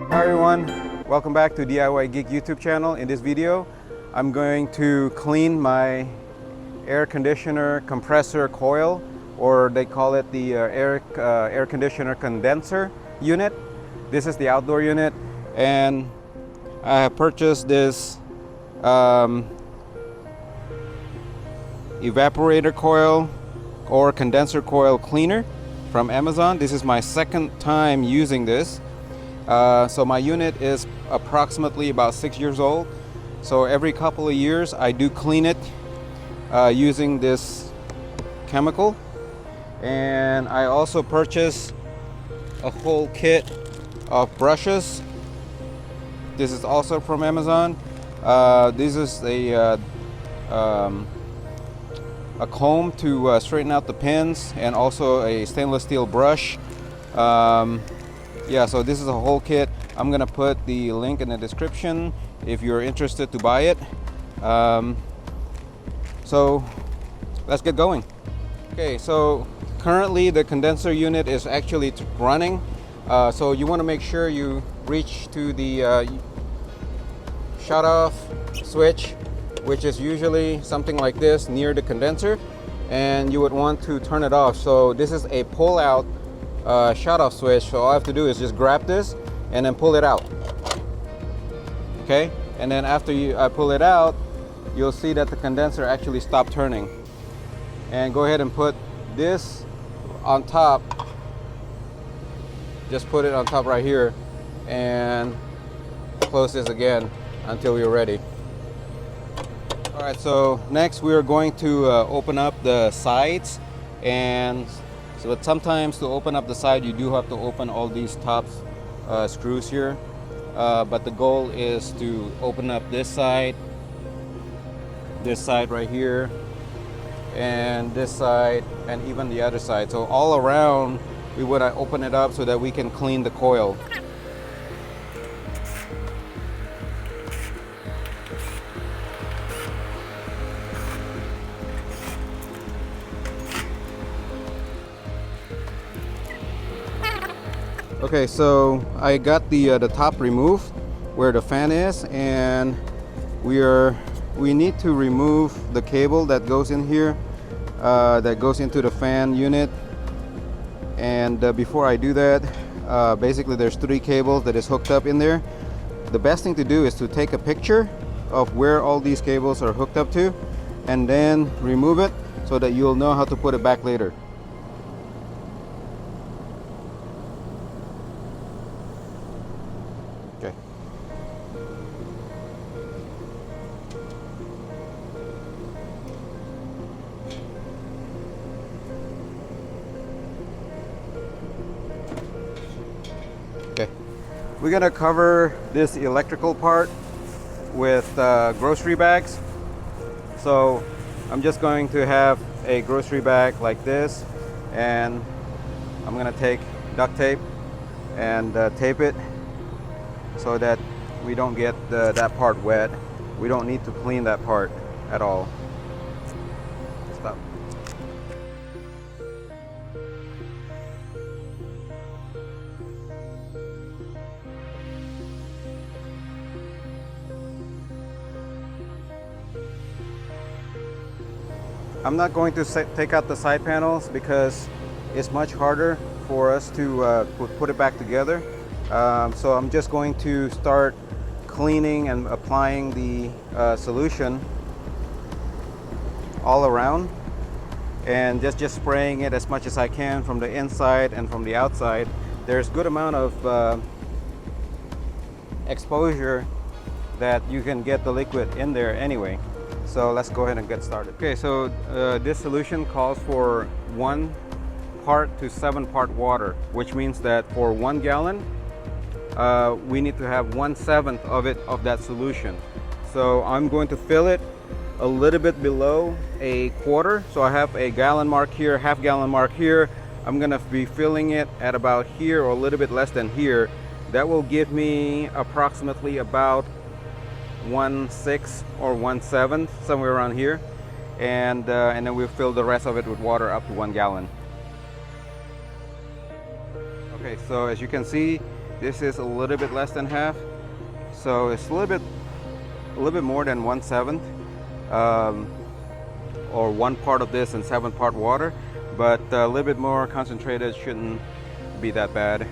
Hi everyone, welcome back to DIY Geek YouTube channel. In this video, I'm going to clean my air conditioner compressor coil, or they call it the air conditioner condenser unit. This is the outdoor unit, and I have purchased this evaporator coil or condenser coil cleaner from Amazon. This is my second time using this. So my unit is approximately about 6 years old. So every couple of years I do clean it using this chemical. And I also purchased a whole kit of brushes. This is also from Amazon. This is a comb to straighten out the pins, and also a stainless steel brush. Yeah, so this is a whole kit. I'm gonna put the link in the description if you're interested to buy it. So let's get going. Okay, so currently the condenser unit is actually running. So you want to make sure you reach to the shutoff switch, which is usually something like this near the condenser, and you would want to turn it off. So this is a pull out shutoff switch, so all I have to do is just grab this and then pull it out. Okay, and then after I pull it out, you'll see that the condenser actually stopped turning. And go ahead and put this on top. Just put it on top right here and close this again until we're ready. All right, so next we are going to open up the sides. And so but sometimes to open up the side, you do have to open all these top screws here. But the goal is to open up this side right here, and this side, and even the other side. So all around, we want to open it up so that we can clean the coil. Okay, so I got the top removed where the fan is, and we need to remove the cable that goes in here, that goes into the fan unit. And before I do that, basically there's 3 cables that is hooked up in there. The best thing to do is to take a picture of where all these cables are hooked up to, and then remove it so that you'll know how to put it back later. Okay. Okay. We're gonna cover this electrical part with grocery bags. So I'm just going to have a grocery bag like this, and I'm gonna take duct tape and tape it so that we don't get that part wet. We don't need to clean that part at all. Stop. I'm not going to take out the side panels because it's much harder for us to put it back together. So I'm just going to start cleaning and applying the solution all around, and just spraying it as much as I can from the inside and from the outside. There's good amount of exposure that you can get the liquid in there anyway. So let's go ahead and get started. Okay, so this solution calls for 1 part to 7 part water, which means that for 1 gallon, we need to have 1/7 of that solution. So I'm going to fill it a little bit below a quarter. So I have a gallon mark here, half gallon mark here. I'm gonna be filling it at about here, or a little bit less than here. That will give me approximately about 1/6 or 1/7, somewhere around here, and then we'll fill the rest of it with water up to 1 gallon. Okay, so as you can see, This is a little bit less than half, so it's a little bit more than 1/7, or 1 part of this and 7 part water, but a little bit more concentrated shouldn't be that bad,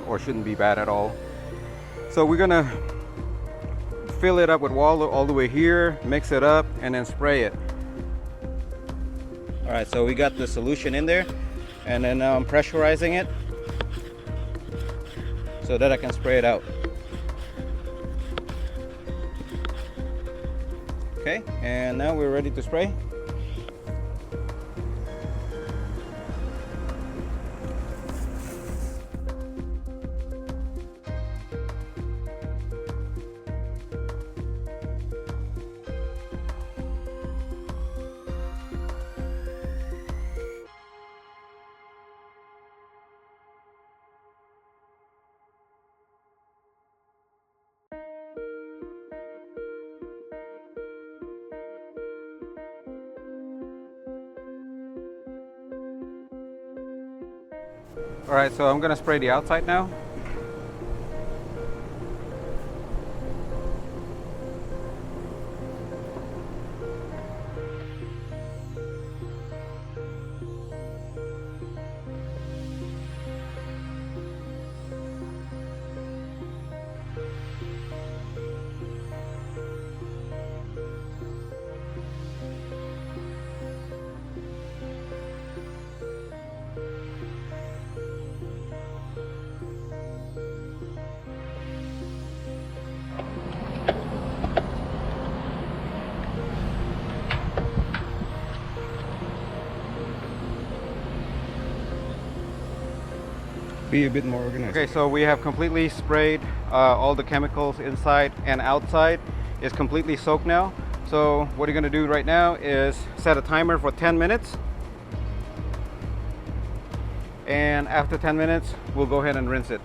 or shouldn't be bad at all. So we're gonna fill it up with water all the way here, mix it up, and then spray it. All right, so we got the solution in there, and then now I'm pressurizing it so that I can spray it out. Okay, and now we're ready to spray. All right, so I'm gonna spray the outside now. Be a bit more organized. Okay, so we have completely sprayed all the chemicals inside and outside. It's completely soaked now. So what you're gonna do right now is set a timer for 10 minutes. And after 10 minutes, we'll go ahead and rinse it.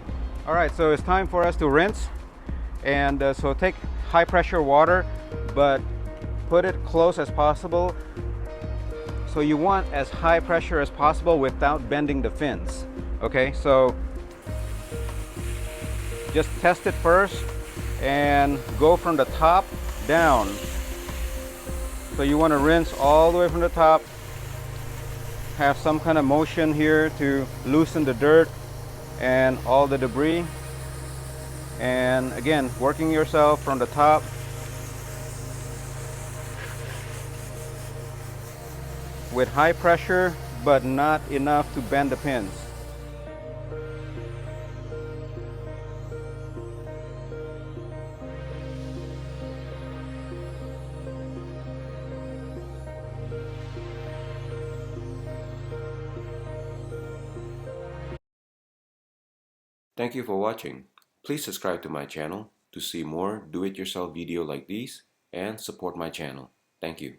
All right, so it's time for us to rinse. And so take high pressure water, but put it close as possible. So you want as high pressure as possible without bending the fins. Okay, so just test it first and go from the top down. So you want to rinse all the way from the top, have some kind of motion here to loosen the dirt and all the debris, and again working yourself from the top with high pressure but not enough to bend the pins. Thank you for watching. Please subscribe to my channel to see more do-it-yourself video like these and support my channel. Thank you.